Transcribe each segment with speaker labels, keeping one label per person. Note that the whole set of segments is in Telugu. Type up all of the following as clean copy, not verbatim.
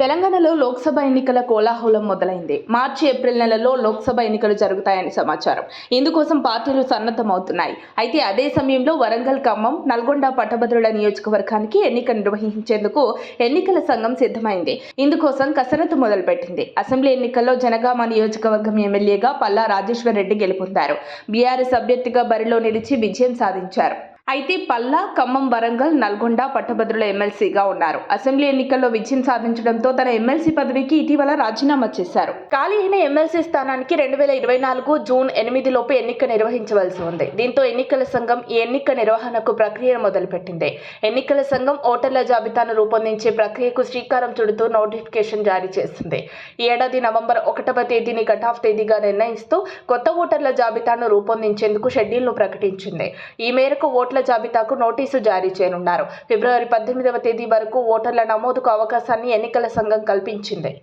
Speaker 1: తెలంగాణలో లోక్సభ ఎన్నికల కోలాహలం మొదలైంది. మార్చి, ఏప్రిల్ నెలలో లోక్సభ ఎన్నికలు జరుగుతాయని సమాచారం. ఇందుకోసం పార్టీలు సన్నద్ధమవుతున్నాయి. అయితే అదే సమయంలో వరంగల్, ఖమ్మం, నల్గొండ పట్టభద్రుల నియోజకవర్గానికి ఎన్నిక నిర్వహించేందుకు ఎన్నికల సంఘం సిద్ధమైంది. ఇందుకోసం కసరత్తు మొదలుపెట్టింది. అసెంబ్లీ ఎన్నికల్లో జనగామ నియోజకవర్గం ఎమ్మెల్యేగా పల్లా రాజేశ్వర్ రెడ్డి గెలుపొందారు. బీఆర్ఎస్ అభ్యర్థిగా బరిలో నిలిచి విజయం సాధించారు. అయితే పల్లా, ఖమ్మం, వరంగల్, నల్గొండ పట్టభద్రుల ఎమ్మెల్సీగా ఉన్నారు. అసెంబ్లీ ఎన్నికల్లో విజయం సాధించడంతో తన ఎమ్మెల్సీ పదవికి ఇటీవల రాజీనామా చేశారు. ఖాళీ అయిన ఎమ్మెల్సీ స్థానానికి 2024 జూన్ 8 లోపు ఎన్నిక నిర్వహించవలసి ఉంది. దీంతో ఎన్నికల సంఘం ఈ ఎన్నిక నిర్వహణకు ప్రక్రియను మొదలుపెట్టింది. ఎన్నికల సంఘం ఓటర్ల జాబితాను రూపొందించే ప్రక్రియకు శ్రీకారం చుడుతూ నోటిఫికేషన్ జారీ చేసింది. ఈ ఏడాది నవంబర్ 1వ తేదీని కటాఫ్ తేదీగా నిర్ణయిస్తూ కొత్త ఓటర్ల జాబితాను రూపొందించేందుకు షెడ్యూల్ను ప్రకటించింది. ఈ మేరకు ఓట్ల జాబితాకు నోటీసు జారీ చేయనున్నారు. ఫిబ్రవరి 18వ తేదీ వరకు ఓటర్ల నమోదుకు అవకాశాన్ని ఎన్నికల సంఘం కల్పించింది.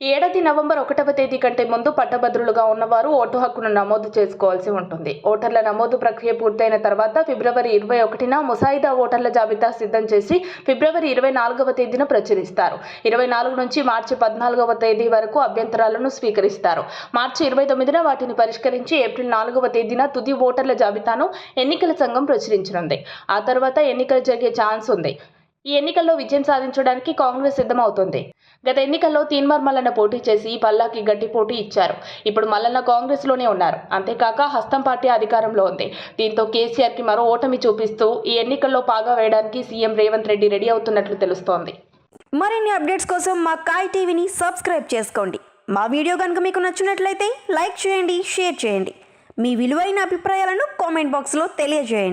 Speaker 1: ఈ ఏడాది నవంబర్ 1వ తేదీ కంటే ముందు పట్టభద్రులుగా ఉన్నవారు ఓటు హక్కును నమోదు చేసుకోవాల్సి ఉంటుంది. ఓటర్ల నమోదు ప్రక్రియ పూర్తయిన తర్వాత ఫిబ్రవరి 21న ముసాయిదా ఓటర్ల జాబితా సిద్ధం చేసి ఫిబ్రవరి 24వ తేదీన ప్రచురిస్తారు. 24 నుంచి మార్చి 14వ తేదీ వరకు అభ్యంతరాలను స్వీకరిస్తారు. మార్చి 29న వాటిని పరిష్కరించి ఏప్రిల్ 4వ తేదీన తుది ఓటర్ల జాబితాను ఎన్నికల సంఘం ప్రచురించనుంది. ఆ తర్వాత ఎన్నికలు జరిగే ఛాన్స్ ఉంది. ఈ ఎన్నికల్లో విజయం సాధించడానికి కాంగ్రెస్ సిద్ధమవుతోంది. గత ఎన్నికల్లో తీన్మార్ మల్లన్న పోటీ చేసి పల్లాకి గట్టి పోటీ ఇచ్చారు. ఇప్పుడు మల్లన్న కాంగ్రెస్లోనే ఉన్నారు. అంతేకాక హస్తం పార్టీ అధికారంలో ఉంది. దీంతో కేసీఆర్కి మరో ఓటమి చూపిస్తూ ఈ ఎన్నికల్లో పాగా వేయడానికి సీఎం రేవంత్ రెడ్డి రెడీ అవుతున్నట్లు తెలుస్తోంది.
Speaker 2: మరిన్ని అప్డేట్స్ కోసం మా కాయ్ టీవీని సబ్స్క్రైబ్ చేసుకోండి. మా వీడియో కనుక మీకు నచ్చినట్లయితే లైక్ చేయండి, షేర్ చేయండి. మీ విలువైన అభిప్రాయాలను కామెంట్ బాక్స్లో తెలియజేయండి.